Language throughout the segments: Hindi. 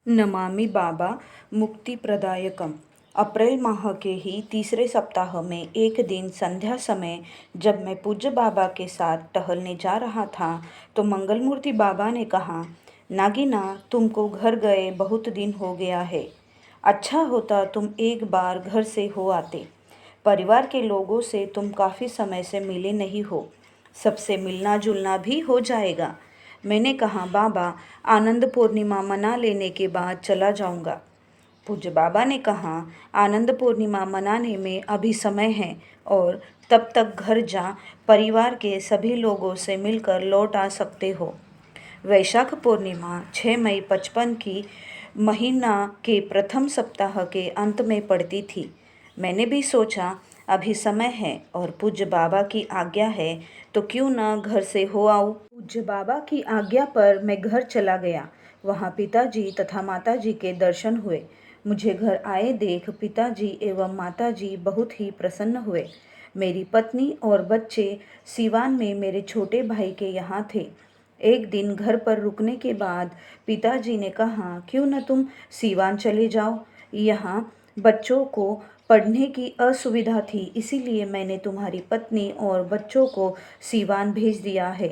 नमामि बाबा मुक्ति प्रदायकम। अप्रैल माह के ही तीसरे सप्ताह में एक दिन संध्या समय जब मैं पूज्य बाबा के साथ टहलने जा रहा था तो मंगलमूर्ति बाबा ने कहा, नागिना, तुमको घर गए बहुत दिन हो गया है। अच्छा होता तुम एक बार घर से हो आते। परिवार के लोगों से तुम काफ़ी समय से मिले नहीं हो। सबसे मिलना जुलना भी हो जाएगा। मैंने कहा, बाबा, आनंद पूर्णिमा मना लेने के बाद चला जाऊंगा। पूज्य बाबा ने कहा, आनंद पूर्णिमा मनाने में अभी समय है और तब तक घर जा परिवार के सभी लोगों से मिलकर लौट आ सकते हो। वैशाख पूर्णिमा 6 मई 55 की महीना के प्रथम सप्ताह के अंत में पड़ती थी। मैंने भी सोचा अभी समय है और पूज्य बाबा की आज्ञा है तो क्यों ना घर से हो आऊं। पूज्य बाबा की आज्ञा पर मैं घर चला गया। वहाँ पिताजी तथा माताजी के दर्शन हुए। मुझे घर आए देख पिताजी एवं माताजी बहुत ही प्रसन्न हुए। मेरी पत्नी और बच्चे सिवान में मेरे छोटे भाई के यहाँ थे। एक दिन घर पर रुकने के बाद पिताजी ने कहा, क्यों न तुम सिवान चले जाओ। यहाँ बच्चों को पढ़ने की असुविधा थी, इसीलिए मैंने तुम्हारी पत्नी और बच्चों को सिवान भेज दिया है।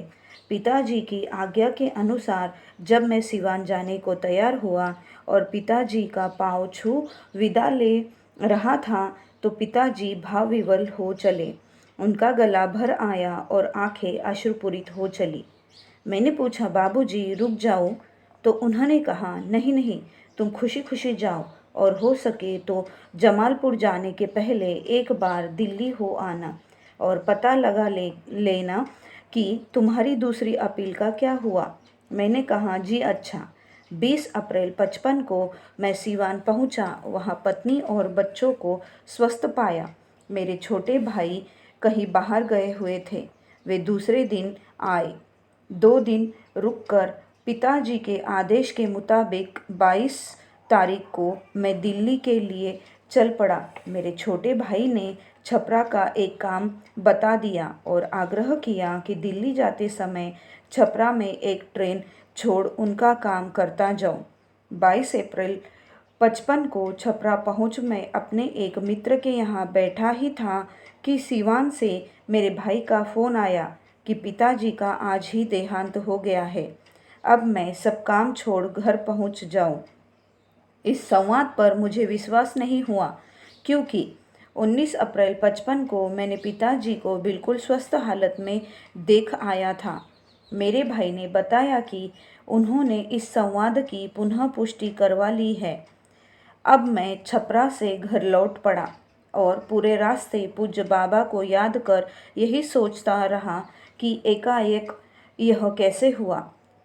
पिताजी की आज्ञा के अनुसार जब मैं सिवान जाने को तैयार हुआ और पिताजी का पाँव छू विदा ले रहा था तो पिताजी भाव विवल हो चले। उनका गला भर आया और आंखें अश्रुपूरित हो चली। मैंने पूछा, बाबूजी रुक जाऊं? तो उन्होंने कहा, नहीं नहीं, तुम खुशी खुशी जाओ और हो सके तो जमालपुर जाने के पहले एक बार दिल्ली हो आना और पता लगा लेना कि तुम्हारी दूसरी अपील का क्या हुआ। मैंने कहा, जी अच्छा। 20 अप्रैल 55 को मैं सिवान पहुंचा। वहां पत्नी और बच्चों को स्वस्थ पाया। मेरे छोटे भाई कहीं बाहर गए हुए थे, वे दूसरे दिन आए। 2 दिन रुककर पिताजी के आदेश के मुताबिक 22 तारीख को मैं दिल्ली के लिए चल पड़ा। मेरे छोटे भाई ने छपरा का एक काम बता दिया और आग्रह किया कि दिल्ली जाते समय छपरा में एक ट्रेन छोड़ उनका काम करता जाऊं। 22 अप्रैल 55 को छपरा पहुंच मैं अपने एक मित्र के यहाँ बैठा ही था कि सिवान से मेरे भाई का फ़ोन आया कि पिताजी का आज ही देहांत हो गया है। अब मैं सब काम छोड़ घर पहुंच जाऊं। इस संवाद पर मुझे विश्वास नहीं हुआ क्योंकि 19 अप्रैल 55 को मैंने पिताजी को बिल्कुल स्वस्थ हालत में देख आया था। मेरे भाई ने बताया कि उन्होंने इस संवाद की पुनः पुष्टि करवा ली है। अब मैं छपरा से घर लौट पड़ा और पूरे रास्ते पूज्य बाबा को याद कर यही सोचता रहा कि एकाएक यह कैसे हुआ।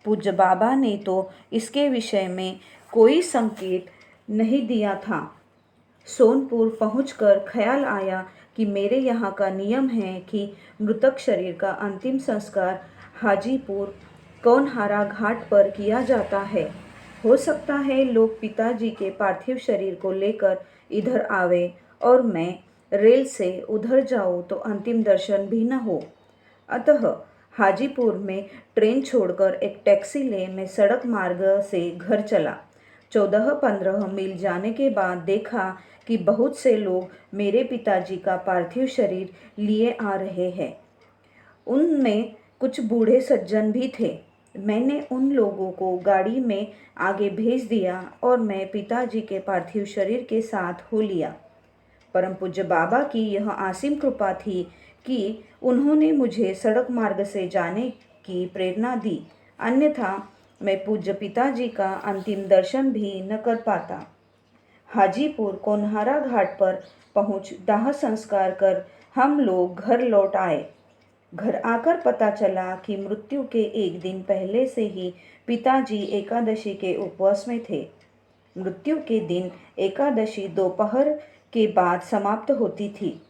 पूज्य बाबा ने तो इसके विषय में कोई संकेत नहीं दिया था। सोनपुर पहुंचकर ख्याल आया कि मेरे यहाँ का नियम है कि मृतक शरीर का अंतिम संस्कार हाजीपुर कौनहारा घाट पर किया जाता है। हो सकता है लोग पिताजी के पार्थिव शरीर को लेकर इधर आवे और मैं रेल से उधर जाऊं तो अंतिम दर्शन भी न हो। अतः हाजीपुर में ट्रेन छोड़कर एक टैक्सी ले मैं सड़क मार्ग से घर चला। 14-15 मील जाने के बाद देखा कि बहुत से लोग मेरे पिताजी का पार्थिव शरीर लिए आ रहे हैं। उनमें कुछ बूढ़े सज्जन भी थे। मैंने उन लोगों को गाड़ी में आगे भेज दिया और मैं पिताजी के पार्थिव शरीर के साथ हो लिया। परम पूज्य बाबा की यह असीम कृपा थी कि उन्होंने मुझे सड़क मार्ग से जाने की प्रेरणा दी, अन्यथा मैं पूज्य पिताजी का अंतिम दर्शन भी न कर पाता। हाजीपुर कोनहारा घाट पर पहुंच दाह संस्कार कर हम लोग घर लौट आए। घर आकर पता चला कि मृत्यु के एक दिन पहले से ही पिताजी एकादशी के उपवास में थे। मृत्यु के दिन एकादशी दोपहर के बाद समाप्त होती थी।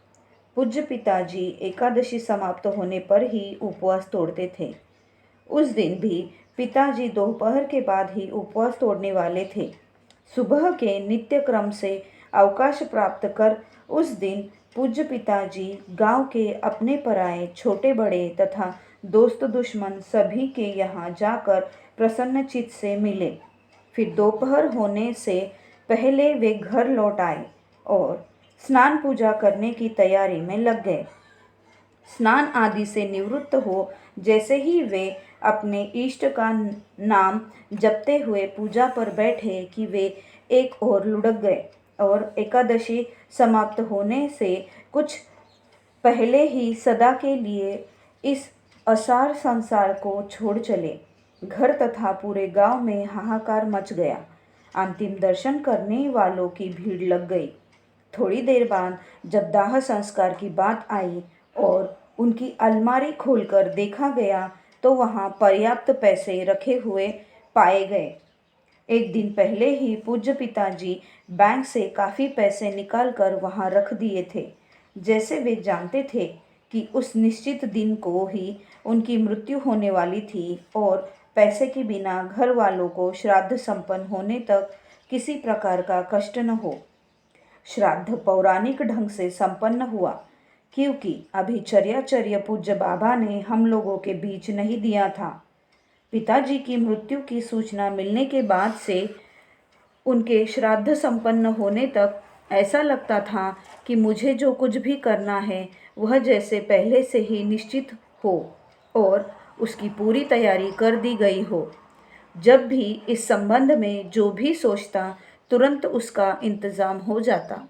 पूज्य पिताजी एकादशी समाप्त होने पर ही उपवास तोड़ते थे। उस दिन भी पिताजी दोपहर के बाद ही उपवास तोड़ने वाले थे। सुबह के नित्य क्रम से अवकाश प्राप्त कर उस दिन पूज्य पिताजी गांव के अपने पराए छोटे बड़े तथा दोस्त दुश्मन सभी के यहाँ जाकर प्रसन्न चित्त से मिले। फिर दोपहर होने से पहले वे घर लौट आए और स्नान पूजा करने की तैयारी में लग गए। स्नान आदि से निवृत्त हो जैसे ही वे अपने इष्ट का नाम जपते हुए पूजा पर बैठे कि वे एक ओर लुढ़क गए और एकादशी समाप्त होने से कुछ पहले ही सदा के लिए इस असार संसार को छोड़ चले। घर तथा पूरे गांव में हाहाकार मच गया। अंतिम दर्शन करने वालों की भीड़ लग गई। थोड़ी देर बाद जब दाह संस्कार की बात आई और उनकी अलमारी खोलकर देखा गया तो वहां पर्याप्त पैसे रखे हुए पाए गए। एक दिन पहले ही पूज्य पिताजी बैंक से काफ़ी पैसे निकालकर वहां रख दिए थे। जैसे वे जानते थे कि उस निश्चित दिन को ही उनकी मृत्यु होने वाली थी और पैसे के बिना घर वालों को श्राद्ध संपन्न होने तक किसी प्रकार का कष्ट न हो। श्राद्ध पौराणिक ढंग से संपन्न हुआ क्योंकि अभी चर्याचर्य पूज्य बाबा ने हम लोगों के बीच नहीं दिया था। पिताजी की मृत्यु की सूचना मिलने के बाद से उनके श्राद्ध संपन्न होने तक ऐसा लगता था कि मुझे जो कुछ भी करना है वह जैसे पहले से ही निश्चित हो और उसकी पूरी तैयारी कर दी गई हो। जब भी इस संबंध में जो भी सोचता तुरंत उसका इंतज़ाम हो जाता।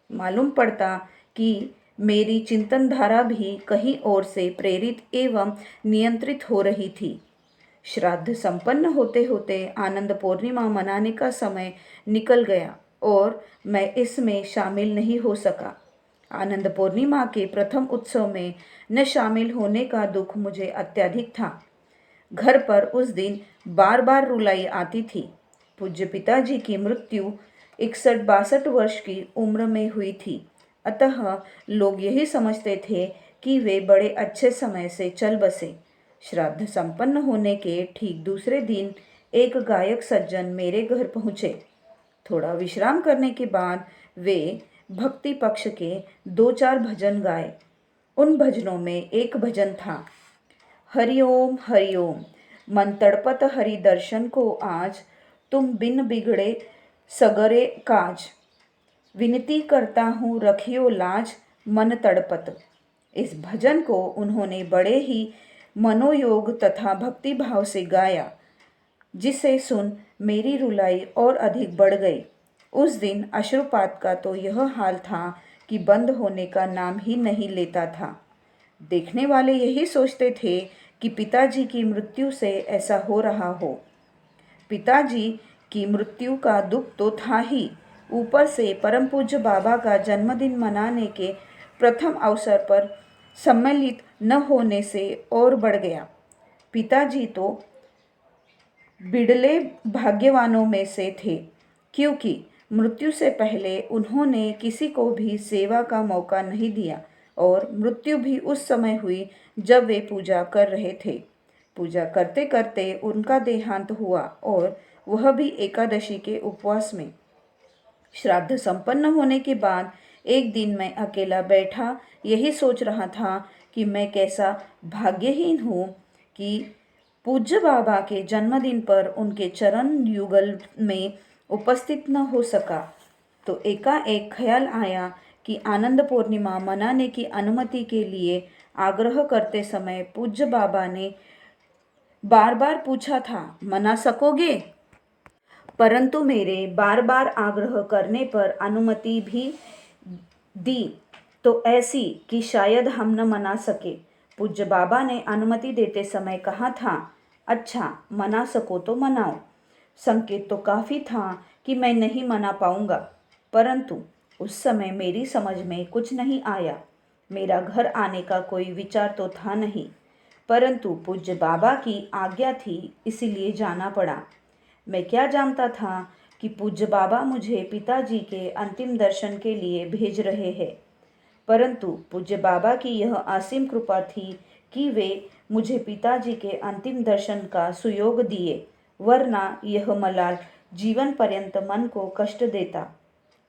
मालूम पड़ता कि मेरी चिंतन धारा भी कहीं और से प्रेरित एवं नियंत्रित हो रही थी। श्राद्ध संपन्न होते होते आनंद पूर्णिमा मनाने का समय निकल गया और मैं इसमें शामिल नहीं हो सका। आनंद पूर्णिमा के प्रथम उत्सव में न शामिल होने का दुख मुझे अत्यधिक था। घर पर उस दिन बार बार रुलाई आती थी। पूज्य पिताजी की मृत्यु 61-62 वर्ष की उम्र में हुई थी, अतः लोग यही समझते थे कि वे बड़े अच्छे समय से चल बसे। श्राद्ध संपन्न होने के ठीक दूसरे दिन एक गायक सज्जन मेरे घर पहुँचे। थोड़ा विश्राम करने के बाद वे भक्ति पक्ष के 2-4 भजन गाए। उन भजनों में एक भजन था, हरिओम हरिओम, मन तड़पत हरि दर्शन को आज, तुम बिन बिगड़े सगरे काज, विनती करता हूँ रखियो लाज, मन तड़पत। इस भजन को उन्होंने बड़े ही मनोयोग तथा भक्ति भाव से गाया, जिसे सुन मेरी रुलाई और अधिक बढ़ गई। उस दिन अश्रुपात का तो यह हाल था कि बंद होने का नाम ही नहीं लेता था। देखने वाले यही सोचते थे कि पिताजी की मृत्यु से ऐसा हो रहा हो। पिताजी की मृत्यु का दुख तो था ही, ऊपर से परम पूज्य बाबा का जन्मदिन मनाने के प्रथम अवसर पर सम्मिलित न होने से और बढ़ गया। पिताजी तो बिड़ले भाग्यवानों में से थे, क्योंकि मृत्यु से पहले उन्होंने किसी को भी सेवा का मौका नहीं दिया और मृत्यु भी उस समय हुई जब वे पूजा कर रहे थे। पूजा करते करते उनका देहांत हुआ और वह भी एकादशी के उपवास में। श्राद्ध संपन्न होने के बाद एक दिन मैं अकेला बैठा यही सोच रहा था कि मैं कैसा भाग्यहीन हूँ कि पूज्य बाबा के जन्मदिन पर उनके चरण युगल में उपस्थित न हो सका। तो एकाएक ख्याल आया कि आनंद पूर्णिमा मनाने की अनुमति के लिए आग्रह करते समय पूज्य बाबा ने बार बार पूछा था, मना सकोगे? परंतु मेरे बार बार आग्रह करने पर अनुमति भी दी तो ऐसी कि शायद हम न मना सके। पूज्य बाबा ने अनुमति देते समय कहा था, अच्छा मना सको तो मनाओ। संकेत तो काफ़ी था कि मैं नहीं मना पाऊंगा, परंतु उस समय मेरी समझ में कुछ नहीं आया। मेरा घर आने का कोई विचार तो था नहीं, परंतु पूज्य बाबा की आज्ञा थी, इसीलिए जाना पड़ा। मैं क्या जानता था कि पूज्य बाबा मुझे पिताजी के अंतिम दर्शन के लिए भेज रहे हैं, परंतु पूज्य बाबा की यह असीम कृपा थी कि वे मुझे पिताजी के अंतिम दर्शन का सुयोग दिए, वरना यह मलाल जीवन पर्यंत मन को कष्ट देता।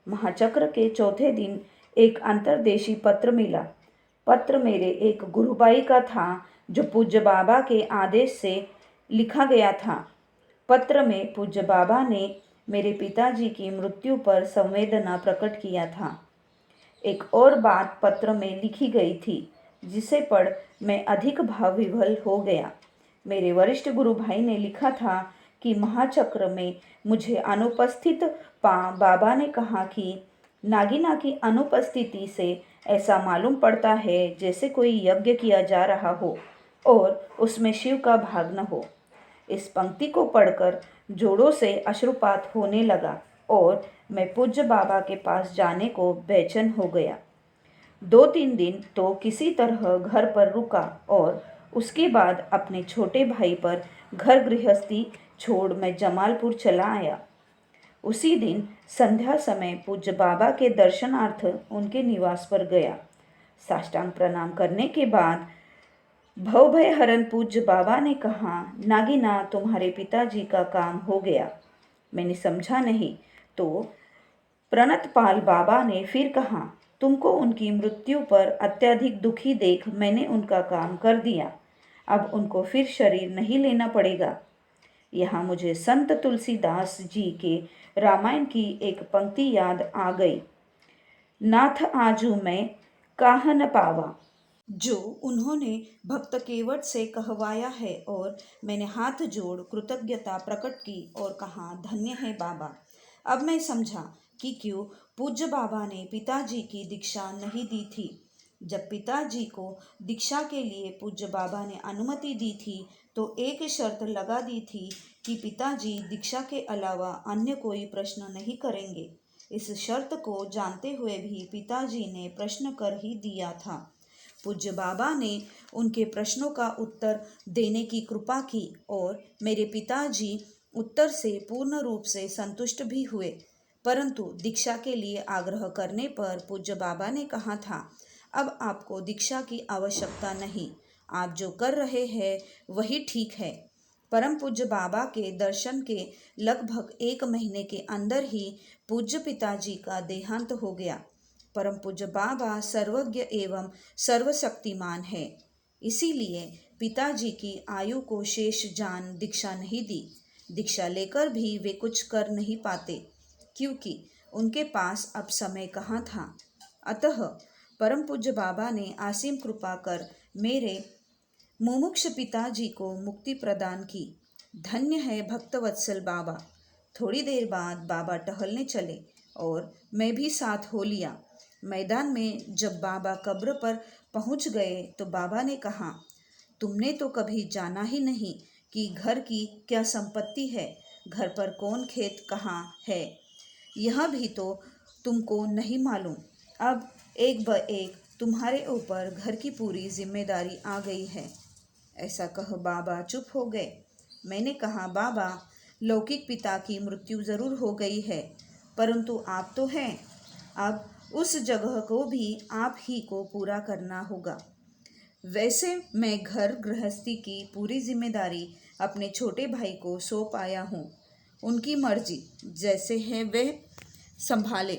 महाचक्र के चौथे दिन एक अंतर्देशी पत्र मिला। पत्र मेरे एक गुरुबाई का था, जो पूज्य बाबा के आदेश से लिखा गया था। पत्र में पूज्य बाबा ने मेरे पिताजी की मृत्यु पर संवेदना प्रकट किया था। एक और बात पत्र में लिखी गई थी जिसे पढ़ मैं अधिक भावविह्वल हो गया। मेरे वरिष्ठ गुरु भाई ने लिखा था कि महाचक्र में मुझे अनुपस्थित पा बाबा ने कहा कि नागिना की अनुपस्थिति से ऐसा मालूम पड़ता है जैसे कोई यज्ञ किया जा रहा हो और उसमें शिव का भाग न हो। इस पंक्ति को पढ़कर जोड़ों से अश्रुपात होने लगा और मैं पूज्य बाबा के पास जाने को बेचैन हो गया। 2-3 दिन तो किसी तरह घर पर रुका और उसके बाद अपने छोटे भाई पर घर गृहस्थी छोड़ मैं जमालपुर चला आया। उसी दिन संध्या समय पूज्य बाबा के दर्शनार्थ उनके निवास पर गया। साष्टांग प्रणाम करने के बाद भवभय हरण पूज्य बाबा ने कहा, नागिना तुम्हारे पिताजी का काम हो गया। मैंने समझा नहीं तो प्रणतपाल बाबा ने फिर कहा, तुमको उनकी मृत्यु पर अत्यधिक दुखी देख मैंने उनका काम कर दिया। अब उनको फिर शरीर नहीं लेना पड़ेगा। यहाँ मुझे संत तुलसीदास जी के रामायण की एक पंक्ति याद आ गई, नाथ आजू मैं काह न पावा, जो उन्होंने भक्त केवट से कहवाया है और मैंने हाथ जोड़ कृतज्ञता प्रकट की और कहा, धन्य है बाबा। अब मैं समझा कि क्यों पूज्य बाबा ने पिताजी की दीक्षा नहीं दी थी। जब पिताजी को दीक्षा के लिए पूज्य बाबा ने अनुमति दी थी तो एक शर्त लगा दी थी कि पिताजी दीक्षा के अलावा अन्य कोई प्रश्न नहीं करेंगे। इस शर्त को जानते हुए भी पिताजी ने प्रश्न कर ही दिया था। पूज्य बाबा ने उनके प्रश्नों का उत्तर देने की कृपा की और मेरे पिताजी उत्तर से पूर्ण रूप से संतुष्ट भी हुए। परंतु दीक्षा के लिए आग्रह करने पर पूज्य बाबा ने कहा था, अब आपको दीक्षा की आवश्यकता नहीं, आप जो कर रहे हैं वही ठीक है। परम पूज्य बाबा के दर्शन के लगभग 1 महीने के अंदर ही पूज्य पिताजी का देहांत हो गया। परम पूज्य बाबा सर्वज्ञ एवं सर्वशक्तिमान है, इसीलिए पिताजी की आयु को शेष जान दीक्षा नहीं दी। दीक्षा लेकर भी वे कुछ कर नहीं पाते क्योंकि उनके पास अब समय कहाँ था। अतः परम पूज्य बाबा ने असीम कृपा कर मेरे मुमुक्ष पिताजी को मुक्ति प्रदान की। धन्य है भक्तवत्सल बाबा। थोड़ी देर बाद बाबा टहलने चले और मैं भी साथ हो लिया। मैदान में जब बाबा कब्र पर पहुंच गए तो बाबा ने कहा, तुमने तो कभी जाना ही नहीं कि घर की क्या संपत्ति है, घर पर कौन खेत कहाँ है, यह भी तो तुमको नहीं मालूम। अब एक ब एक तुम्हारे ऊपर घर की पूरी जिम्मेदारी आ गई है। ऐसा कह बाबा चुप हो गए। मैंने कहा, बाबा, लौकिक पिता की मृत्यु जरूर हो गई है, परंतु आप तो हैं, अब उस जगह को भी आप ही को पूरा करना होगा। वैसे मैं घर गृहस्थी की पूरी जिम्मेदारी अपने छोटे भाई को सौंप आया हूँ। उनकी मर्जी जैसे है वह संभाले।